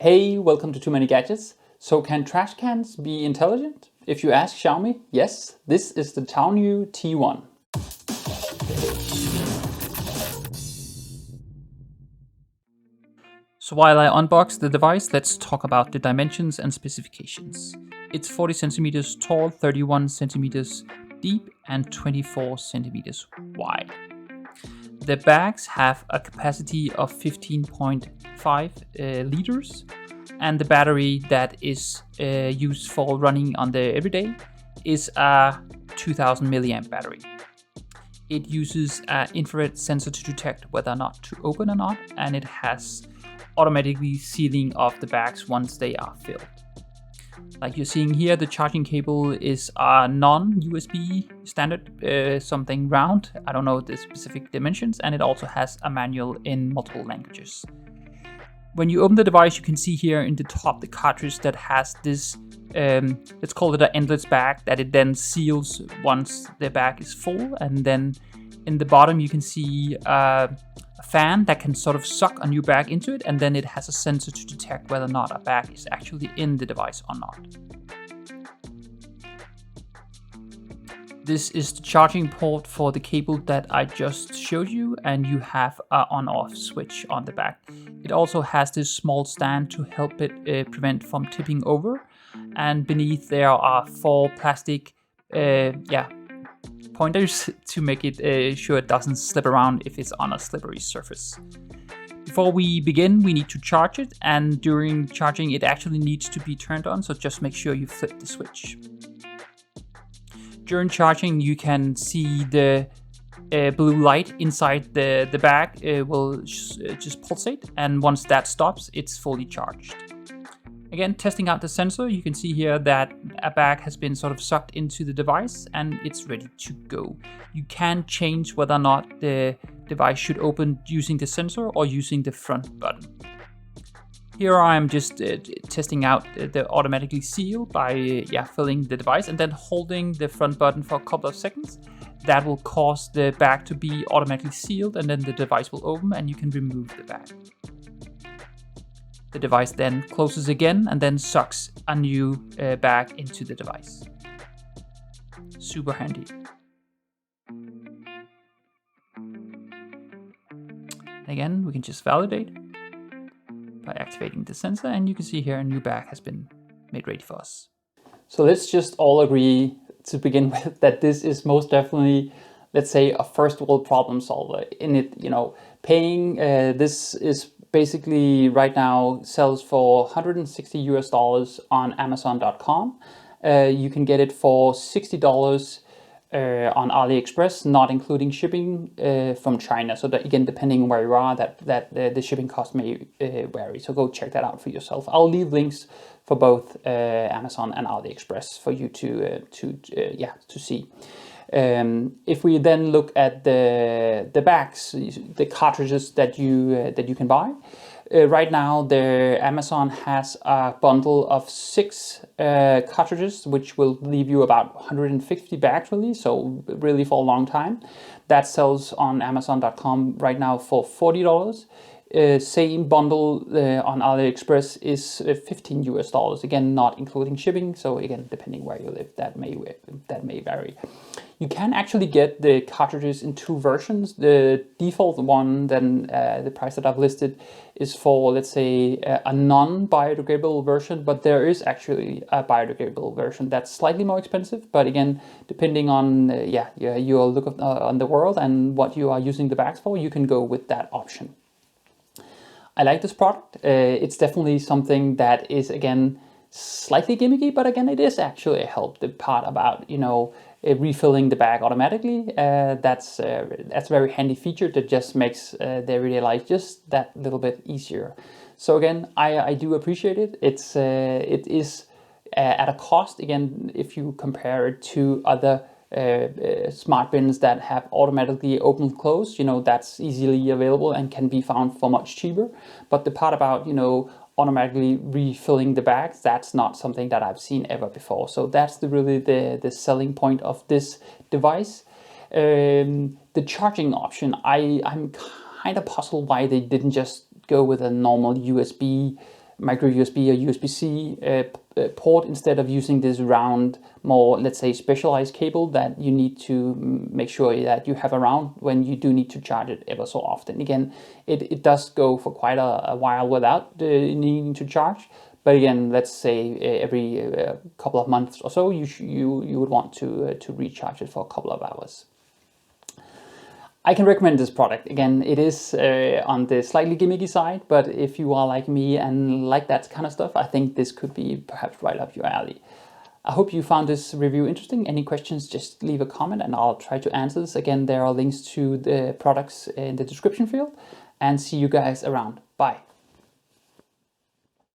Hey, welcome to Too Many Gadgets. So can trash cans be intelligent? If you ask Xiaomi, yes, this is the Townew T1. So while I unbox the device, let's talk about the dimensions and specifications. It's 40 centimeters tall, 31 centimeters deep, and 24 centimeters wide. The bags have a capacity of 15.5 liters, and the battery that is used for running on the everyday is a 2000 milliamp battery. It uses an infrared sensor to detect whether or not to open or not, and it has automatically sealing of the bags once they are filled. Like you're seeing here, the charging cable is a non-USB standard, something round. I don't know the specific dimensions, and it also has a manual in multiple languages. When you open the device, you can see here in the top the cartridge that has this, let's call it an endless bag, that it then seals once the bag is full. And then in the bottom, you can see a fan that can sort of suck a new bag into it, and then it has a sensor to detect whether or not a bag is actually in the device or not. This is the charging port for the cable that I just showed you, and you have an on-off switch on the back. It also has this small stand to help it prevent from tipping over, and beneath there are 4 plastic pointers to make it sure it doesn't slip around if it's on a slippery surface. Before we begin, we need to charge it, and during charging it actually needs to be turned on, so just make sure you flip the switch. During charging, you can see the blue light inside the bag will just pulsate, and once that stops, it's fully charged. Again, testing out the sensor, you can see here that a bag has been sort of sucked into the device and it's ready to go. You can change whether or not the device should open using the sensor or using the front button. Here I am just testing out the automatically seal by filling the device and then holding the front button for a couple of seconds. That will cause the bag to be automatically sealed, and then the device will open and you can remove the bag. The device then closes again and then sucks a new bag into the device. Super handy. Again, we can just validate by activating the sensor, and you can see here a new bag has been made ready for us. So let's just all agree to begin with that this is most definitely, let's say, a first world problem solver. In it, paying this is basically right now sells for $160 US on Amazon.com. You can get it for $60 on AliExpress, not including shipping from China. So that, again, depending on where you are, that the shipping cost may vary. So go check that out for yourself. I'll leave links for both Amazon and AliExpress for you to see. If we then look at the bags, the cartridges that you can buy, right now Amazon has a bundle of 6 cartridges, which will leave you about 150 bags really, so really for a long time. That sells on Amazon.com right now for $40. Same bundle on AliExpress is $15 US, again not including shipping. So again, depending where you live, that may vary. You can actually get the cartridges in 2 versions. The default one, then the price that I've listed, is for, let's say, a non-biodegradable version, but there is actually a biodegradable version that's slightly more expensive. But again, depending on your look on the world and what you are using the bags for, you can go with that option. I like this product. It's definitely something that is, again, slightly gimmicky, but again, it is actually a help. The part about, refilling the bag automatically, that's a very handy feature that just makes the everyday life just that little bit easier. So again, I do appreciate it. It is at a cost, again, if you compare it to other smart bins that have automatically open and close, that's easily available and can be found for much cheaper. But the part about, automatically refilling the bags, that's not something that I've seen ever before. So that's really the selling point of this device. The charging option, I'm kind of puzzled why they didn't just go with a normal USB micro USB or USB-C port instead of using this round, more, let's say, specialized cable that you need to make sure that you have around when you do need to charge it ever so often. Again, it does go for quite a while without needing to charge. But again, let's say every couple of months or so, you would want to recharge it for a couple of hours. I can recommend this product. Again, it is on the slightly gimmicky side, but if you are like me and like that kind of stuff, I think this could be perhaps right up your alley. I hope you found this review interesting. Any questions, just leave a comment and I'll try to answer this. Again, there are links to the products in the description field, and see you guys around. Bye.